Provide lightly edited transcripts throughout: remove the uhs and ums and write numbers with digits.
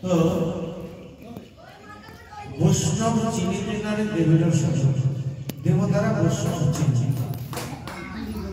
তো বৈষ্ণব চিনিতে নারে দেবের শাসন দেবতারা বৈষ্ণব চিনি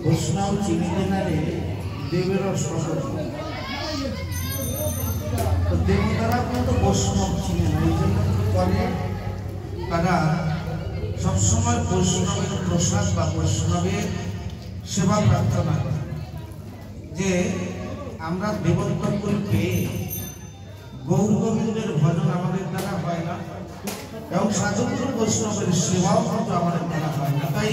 বৈষ্ণব চিনিতে নারে দেবের শাসন তো দেবতারা কিন্তু বৈষ্ণব চিনে না, এই জন্য কি করে তারা সবসময় বৈষ্ণবের প্রসাদ বা বৈষ্ণবের সেবা প্রার্থনা করে যে আমরা দেবত্ব করবে গৌর গোবিন্দের ভজন আমাদের দ্বারা হয় না এবং সাধুগুরু বৈষ্ণবের সেবাও কিন্তু আমাদের দ্বারা হয় না। তাই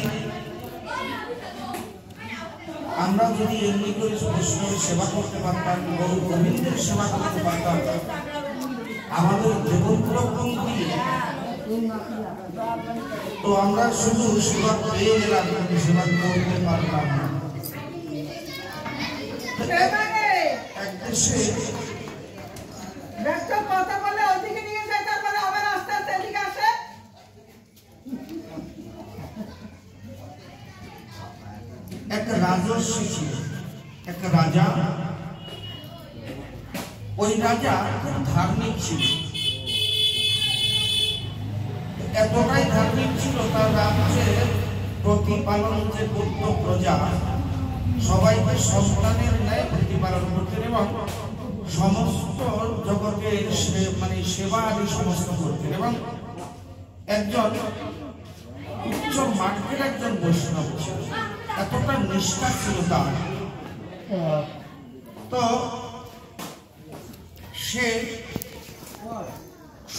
আমরা যদি এমনি করে বৈষ্ণবের সেবা করতে পারতাম, গৌর গোবিন্দের সেবা করতে পারতাম, আমাদের দেবত্বপন্থী তো আমরা শুধু সেবা পেয়ে গেলাম কিন্তু সেবা করতে পারলাম না। এক দেশে কথা বলে ওদিকে নিয়ে যায়, তারপরে আবার আস্তে আস্তে এদিকে আসে। একটা রাজর্ষি ছিল, একটা রাজা। ওই রাজা খুব ধার্মিক ছিল, এতটাই ধার্মিক ছিল তার রাজ্যের প্রতিপালন যে করত প্রজা সবাইকে সন্তানের ন্যায় প্রতিপালন করতেন এবং সমস্ত জগতের মানে সেবা আদি সমস্ত করতেন এবং একজন উচ্চ মার্গের একজন বৈষ্ণব ছিল, এতটা নিষ্ঠা ছিল তার। তো সে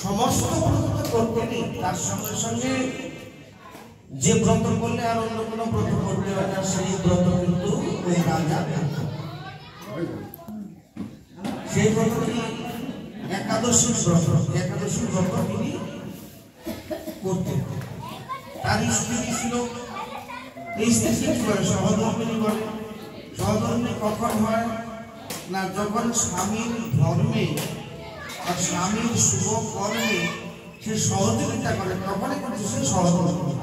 সমস্ত ব্রত করতেনই, তার সঙ্গে সঙ্গে যে ব্রত করলে আর অন্য কোনো ব্রত করতে হয় না সেই ব্রত কিন্তু ওই রাজা সেই ব্রতটি একাদশীর ব্রত, একাদশীর ব্রত তিনি করতেন। তার স্ত্রী ছিল, এই স্ত্রী কি করে সহধর্মিনী বলে। সহধর্মিনী কখন হয় না, যখন স্বামীর ধর্মে আর স্বামীর শুভ কর্মে সে সহযোগিতা করে তখনই কিন্তু সে সহধর্মিনী।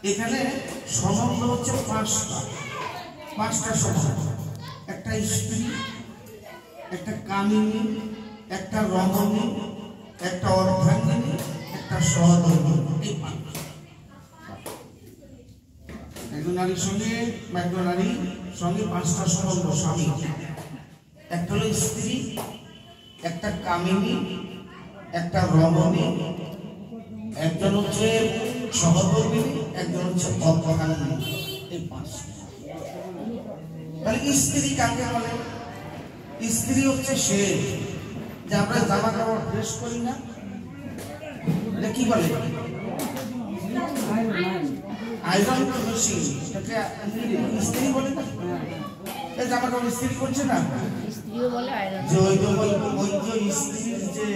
এখানে সম্বন্ধ হচ্ছে পাঁচটা সম্বন্ধ, একটা স্ত্রী, একটা কামিনী, একটা রমণী, একটা অর্ধাঙ্গিনী, একটা সহধর্মিনী। এই একজন নারীর সঙ্গে বা একজন নারীর সঙ্গে পাঁচটা সম্বন্ধ স্বামী, একটা হলো স্ত্রী, একটা কামিনী, একটা রমণী, একজন হচ্ছে সহধর্মিনী, একজন হচ্ছে অর্ধাঙ্গিনী। এই পাঁচটা। তাহলে স্ত্রী কাকে বলে? স্ত্রী হচ্ছে সে যে আমরা জামা কাপড় ড্রেস করি না, এটা কি বলে? আয়রন মেশিন, স্ত্রী বলে না? এই জামা কাপড় স্ত্রী করছে না, যে ওই যে স্ত্রীর যে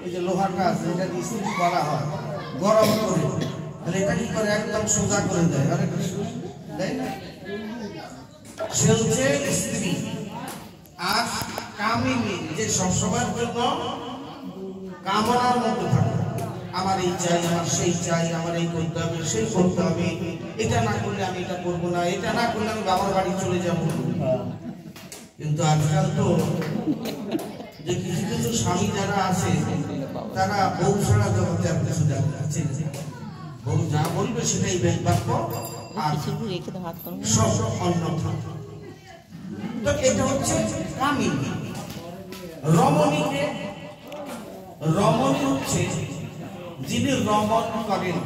এই যে লোহাটা আছে এটা স্ত্রী করা হয় গরম করে, তাহলে এটা কি করে একদম সোজা করে দেয়, আরে দেয় না? সে হচ্ছে স্ত্রী। আর কামিনী যে সবসময়ের জন্য কামনার মধ্যে থাকে, আমার এই চাই, আমার সেই চাই, আমার এই করতে হবে, সেই করতে হবে, এটা না করলে আমি এটা করবো না, এটা না করলে আমি বাবার বাড়ি চলে যাবো। কিন্তু আজকাল তো যে কিছু কিছু স্বামী যারা আছে তারা বউ ছাড়া জগতে আর কিছু আছে, বউ যা বলবে সেটাই বাক্য আর সব অন্যথা। তো এটা হচ্ছে কামিনী। রমণীকে, রমণী হচ্ছে যিনি রমণ করেন।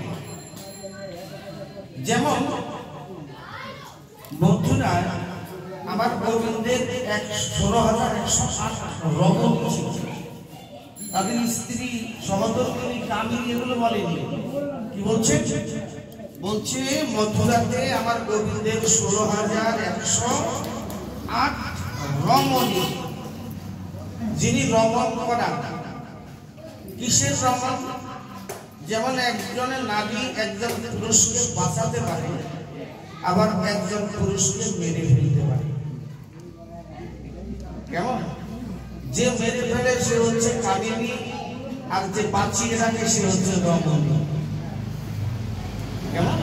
যেমন মথুরায় আমার গোবিন্দের 16,108 রমণী ছিল, তাদের স্ত্রী সহধর্মিনী কামিনী এগুলো বলেনি। কি বলছে? বলছে মথুরাতে আমার গোবিন্দের 16,108 রমণী, যিনি রমণ করা। কিসের রমণ? যেমন একজনের নারী একজন পুরুষকে বাঁচাতে পারে, আবার একজন পুরুষকে মেরে ফেলতে পারে। কেমন? যে মেরে ফেলে সে হচ্ছে কামিনী, আর যে বাঁচিয়ে রাখে সে হচ্ছে রমণী। কেমন?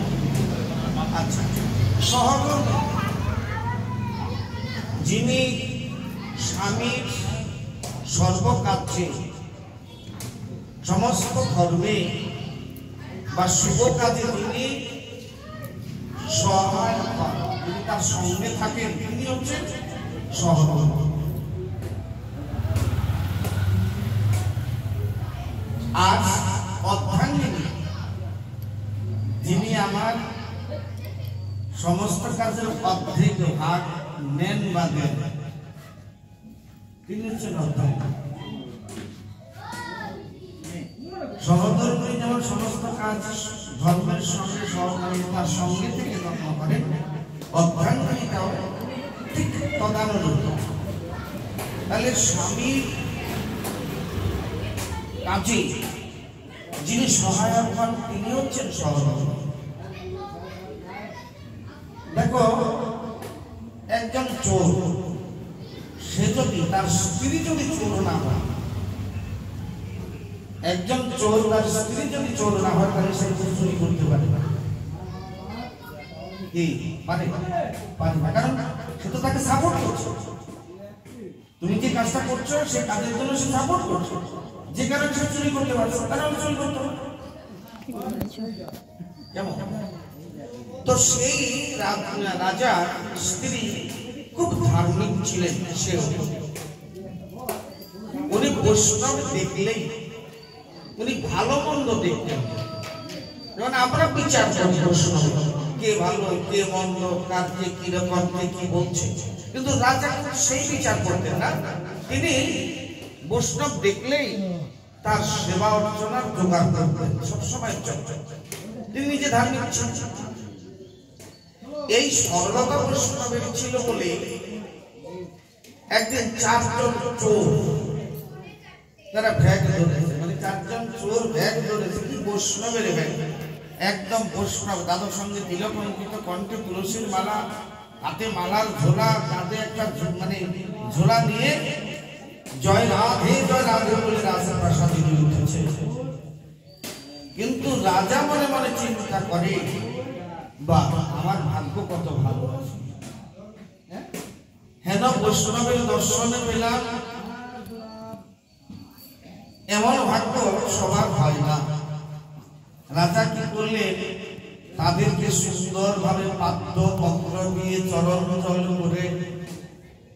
আচ্ছা, সহধর্মিনী যিনি স্বামীর সর্বকার্যে সমস্ত ধর্মে বা শুভ কাজে তিনি সহায় হন, তিনি তার সঙ্গে থাকেন, তিনি হচ্ছেন সহধর্মিণী। আর অর্ধাঙ্গিনী যিনি আমার সমস্ত কাজের অর্ধেক ভাগ নেন বা দেন, তিনি হচ্ছেন অর্ধাঙ্গিনী। সহধর্মিণী যেমন সমস্ত কাজ ধর্মের সঙ্গে সহকারিতার সঙ্গে থেকে যত্ন করেন, অর্ধাঙ্গিনীটাও ঠিক তদানুরূপ। তাহলে স্বামীর কাজে যিনি সহায়ক হন তিনি হচ্ছেন সহধর্মিণী। দেখো, একজন চোর, সে যদি তার স্ত্রী যদি চোর না হয়, একজন চোর তার স্ত্রী যদি চোর না হয়, তাহলে সে চুরি করতে পারে না। কি পারে? পারে না, কারণ সে তো তাকে সাপোর্ট করছে। তুমি যে কাজটা করছো সে কাজের জন্য সে সাপোর্ট করছো, যে কারণে সে চুরি করতে পারছে, তাহলে চুরি করতে পারে। কেমন? তো সেই রাজার স্ত্রী খুব ধার্মিক ছিলেন। সেও উনি বৈষ্ণব দেখলেই উনি ভালো মন্দ দেখতেন। যেমন আমরা বিচার করি বৈষ্ণব কে ভালো কে মন্দ, কার কে কিরকম, কে কি বলছে, কিন্তু রাজা সেই বিচার করতেন না। তিনি বৈষ্ণব দেখলেই তার সেবা অর্চনার জোগাড় করতেন সবসময়। তিনি নিজে ধার্মিক ছিলেন। এই সরলতা বৈষ্ণবের ছিল বলে একদিন 4 জন চোর তারা ব্যাগ ধরেছে, মানে 4 জন চোর ব্যাগ ধরেছে, কি বৈষ্ণবের ব্যাগ, একদম বৈষ্ণব, দাদুর সঙ্গে তিলক অঙ্কিত, কণ্ঠে তুলসীর মালা, হাতে মালার ঝোলা, কাঁধে একটা মানে ঝোলা নিয়ে জয় রাধে বলে রাজা প্রাসাদে উঠেছে। কিন্তু রাজা মনে মনে চিন্তা করে, বা আমার ভাগ্য কত ভালো, হেন বৈষ্ণবের দর্শনে পেলাম, এমন ভাগ্য সবার হয় না। রাজা কি করলেন, তাদেরকে সুন্দর ভাবে পাত্র পত্র দিয়ে চরণ জল করে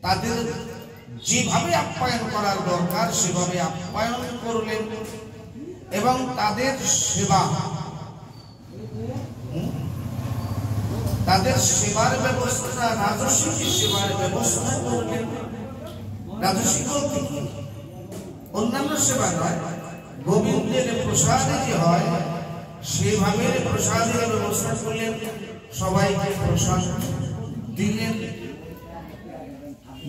তাদের যেভাবে আপ্যায়ন করার দরকার সেভাবে আপ্যায়ন করলেন, এবং তাদের সেবার ব্যবস্থা, রাজস্বী সেবার ব্যবস্থা করলেন। রাজস্বী বলতে কি অন্যান্য সেবা নয়, গোবিন্দের প্রসাদে যে হয় সেভাবে প্রসাদের ব্যবস্থা করলেন, সবাইকে প্রসাদ দিলেন।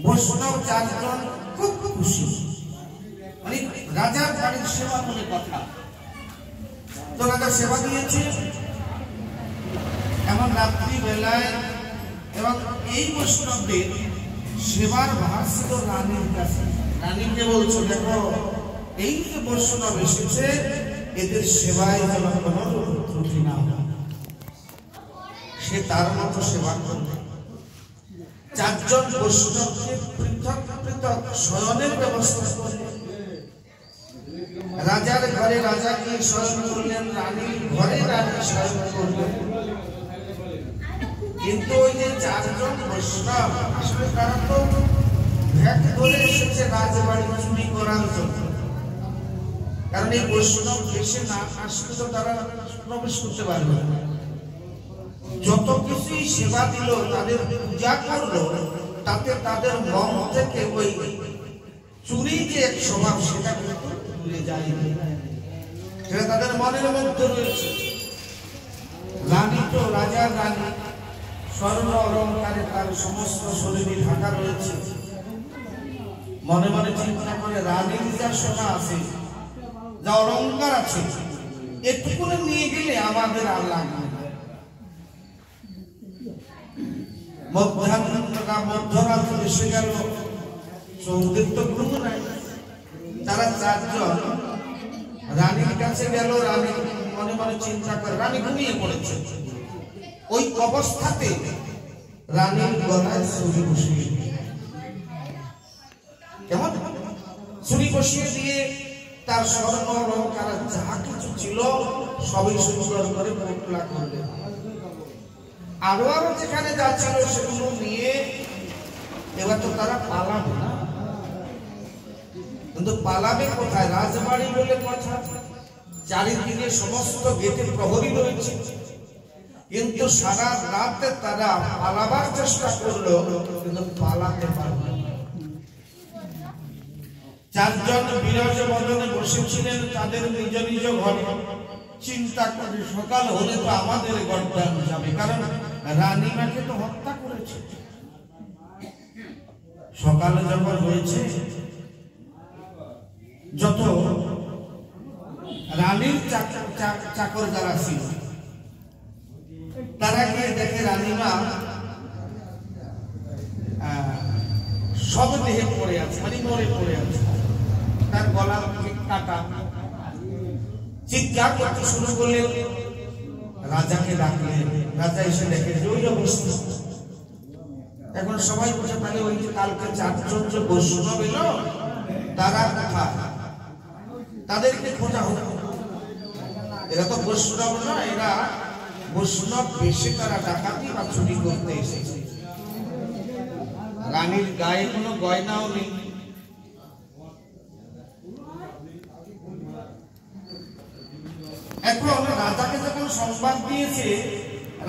বৈষ্ণব 4 জন খুব খুশি, মানে রাজার বাড়ির সেবা বলে কথা। তো রাজা সেবা দিয়েছে এমন রাত্রি বেলায়, এবং এই বৈষ্ণবদের সেবার ভার ছিল রানীর কাছে। রানীকে বলছো, দেখো এই যে বৈষ্ণব এসেছে, এদের সেবায় যেন কোনো ত্রুটি না হয়, সে তার মতো সেবা করবে। 4 জন বৈষ্ণবকে পৃথক পৃথক শয়নের ব্যবস্থা করলেন। রাজার ঘরে রাজা গিয়ে শয়ন করলেন, রানীর ঘরে রানী শয়ন করলেন। কিন্তু ওই যে 4 জন বৈষ্ণব, আসলে তারা তো ভ্যাট ধরে এসেছে রাজবাড়ি চুরি করার জন্য, কারণ এই বৈষ্ণব দেশে না আসলে তো তারা প্রবেশ করতে পারবে না। যত কিছুই সেবা দিল, তাদের পূজা করলো, তাতে তাদের মন থেকে ওই চুরি যে এক স্বভাব সেটা কিন্তু ভুলে যায়, সেটা তাদের মনের মধ্যে রয়েছে। রানী তো রাজার রানী, স্বর্ণ অলঙ্কারে তার সমস্ত শরীরে ঢাকা রয়েছে। মনে মনে চিন্তা করে, রানীর যা সোনা আছে, যা অলঙ্কার আছে, এটুকু নিয়ে গেলে আমাদের আর লাগবে না। মধ্যরাত্রে এসে গেল, সৌদের তো ঘুম নাই। তারা 4 জন রানীর কাছে গেল। রানী মনে মনে চিন্তা করে, রানী ঘুমিয়ে পড়েছে। ওই অবস্থাতে রানীর গলায় ছুরি বসিয়ে, কেমন ছুরি বসিয়ে দিয়ে তার স্বর্ণ অলঙ্কার যা কিছু ছিল সবই সুন্দর করে পোটলা করলেন। আরো যেখানে যা ছিল সেগুলো নিয়ে এবার তো তারা পালাবে না, কিন্তু পালাবে কোথায়? রাজবাড়ি বলে কথা, চারিদিকে সমস্ত গেটে প্রহরী রয়েছে, কিন্তু সারা রাতে তারা পালাবার চেষ্টা করলো, কিন্তু পালাতে পারবে না। চারজন বিরাজ বদনে বসেছিলেন তাদের নিজ নিজ ঘরে, চিন্তা করে সকাল হলে তো আমাদের গর্দান যাবে, কারণ রানীমাকে তো হত্যা করেছে। সকালে যখন হয়েছে, যত রানীর চাকর যারা ছিল তারা গিয়ে দেখে রানীমা সব দেহে পড়ে আছে, মানে মরে পড়ে আছে, তার গলা কাটা। চিৎকার করতে শুরু করলেন, রাজাকে ডাকলেন। রাজা এসে দেখে যে ওই অবস্থা। এখন সবাই বসে তাহলে ওই যে কালকে চারজন যে বৈষ্ণব এলো তারা কোথায়, তাদেরকে খোঁজা হলো। এরা তো বৈষ্ণব না, এরা বৈষ্ণব বেশে তারা ডাকাতি বা চুরি করতে এসেছে। রানীর গায়ে কোনো গয়নাও নেই। এখন রাজাকে যখন সংবাদ দিয়েছে,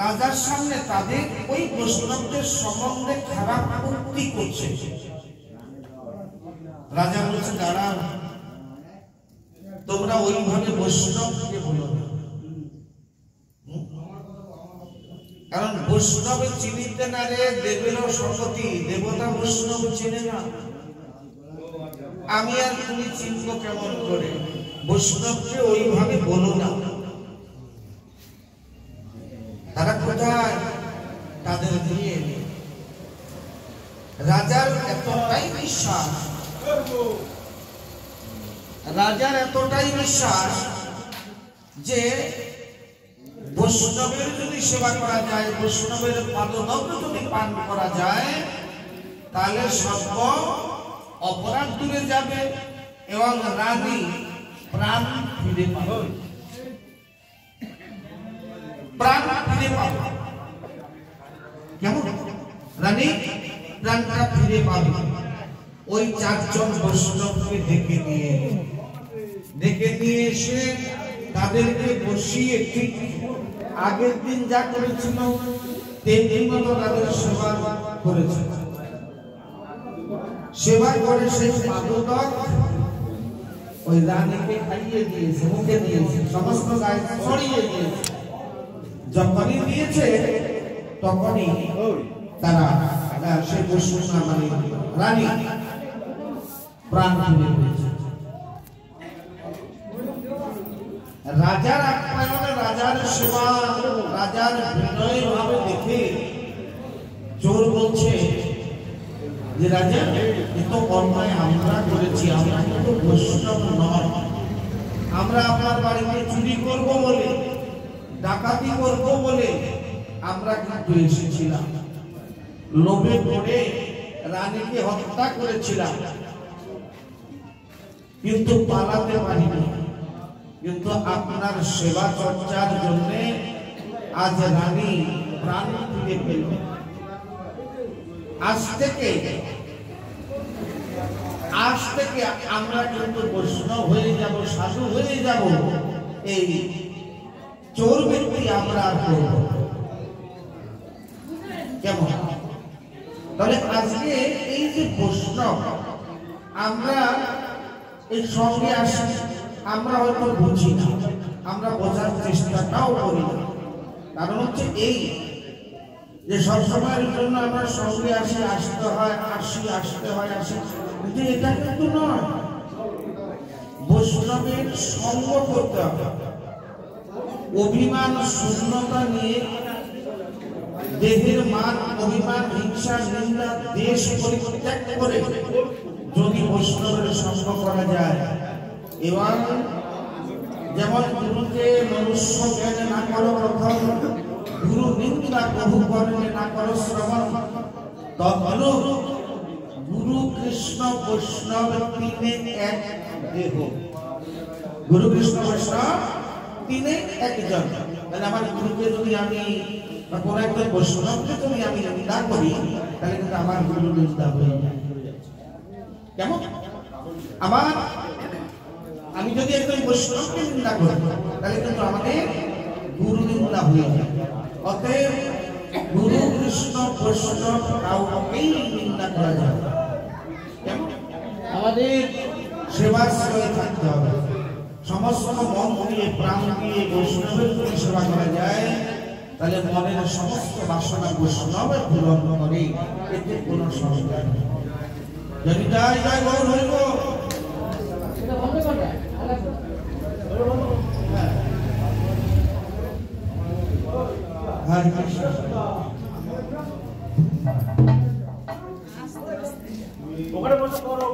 রাজার সামনে তাদের ওই বৈষ্ণবদের সম্বন্ধে খারাপ উক্তি করছে। রাজা বলছে, দাঁড়া, তোমরা ওইভাবে বৈষ্ণবকে বলো না, কারণ বৈষ্ণবের চিনিতে না রে দেবেরও শপথি, দেবতা বৈষ্ণব চিনে না। আমি আর তুমি চিনবো কেমন করে? বৈষ্ণবকে ওইভাবে বলো না। তারা কোথায়? তাদের দিয়ে রাজার এতটাই বিশ্বাস, রাজার এতটাই বিশ্বাস যে বৈষ্ণবের যদি সেবা করা যায়, বৈষ্ণবের পাদনগ্র যদি পান করা যায়, তাহলে সর্ব অপরাধ দূরে যাবে এবং রানী প্রাণ ফিরে পাবে, প্রাণ ফিরে পাবে। কেমন? রানী প্রাণটা ফিরে পাবে। ওই চারজন বৈষ্ণবকে ডেকে নিয়ে এসে তাদেরকে বসিয়ে ঠিক আগের দিন যা করেছিল তেমনি মতো তাদের সেবা করেছে। সেবা করে সেই পাদুদক ওই রানীকে খাইয়ে দিয়েছে, মুখে দিয়েছে, সমস্ত গায়ে ছড়িয়ে দিয়েছে। যখনই দিয়েছে তখনই তারা সেই বৈষ্ণব মানে রানী প্রাণ ফিরে পেয়েছে। রাজার আপ্যায়নে, রাজার সেবা, রাজার বিনয় ভাবে দেখে চোর বলছে যে রাজা, এত অন্যায় আমরা করেছি, আমরা কিন্তু বৈষ্ণব নয়। আমরা আপনার বাড়িতে চুরি করব বলে, ডাকাতি করব বলে আমরা কিন্তু এসেছিলাম, লোভে পড়ে রানীকে হত্যা করেছিলাম, কিন্তু পালাতে পারিনি। কিন্তু আপনার সেবা চর্চার জন্য আজ রানী প্রাণ ফিরে পেল। আজ থেকে আমরা কিন্তু বৈষ্ণব হয়ে যাব, সাধু হয়ে যাব। এই চোর ব্যক্তি আমরা করব কেমন? তাহলে আজকে এই যে বৈষ্ণব, আমরা এই সঙ্গে আসি, আমরা হয়তো বুঝি না, আমরা বোঝার চেষ্টাটাও করি না। কারণ হচ্ছে এই যে সবসময়ের জন্য আমরা সঙ্গে আসি, আসতে হয়, কিন্তু এটা কিন্তু নয়। বৈষ্ণবের সঙ্গ করতে হবে। অভিমান শূন্যতা নিয়ে দেহের মান, অভিমান, হিংসা, নিন্দা, দেশ পরিত্যাগ করে যদি বৈষ্ণবের সঙ্গ করা যায়, এবং যেমন গুরুকে মনুষ্য জ্ঞানে না করো প্রথম, গুরু নিন্দা প্রভু কর্মে না করো শ্রবণ, তখন গুরু গুরু কৃষ্ণ বৈষ্ণব তিনে এক দেহ। গুরু কৃষ্ণ বৈষ্ণব তিনে একজন। তাহলে আমার গুরুকে যদি আমি বা কোনো একজন বৈষ্ণবকে যদি আমি নিন্দা করি, তাহলে কিন্তু আমার গুরু নিন্দা হয়ে যায়। কেমন? আমি যদি একজন বৈষ্ণবকে নিন্দা করি, তাহলে কিন্তু আমাদের গুরু নিন্দা হয়ে যায়। অতএব গুরু কৃষ্ণ বৈষ্ণব কাউকেই নিন্দা করা যাবে। আমাদের সেবাশ্রয়ে থাকতে হবে। সমস্ত মন দিয়ে প্রাণ দিয়ে বৈষ্ণবের যদি সেবা করা যায়, তাহলে মনের সমস্ত বাসনা বৈষ্ণবের পূরণ করে, এতে কোনো সমস্যা নেই। যদি তাই তাই গৌর হইব। হরে কৃষ্ণ। ওখানে বসে করো।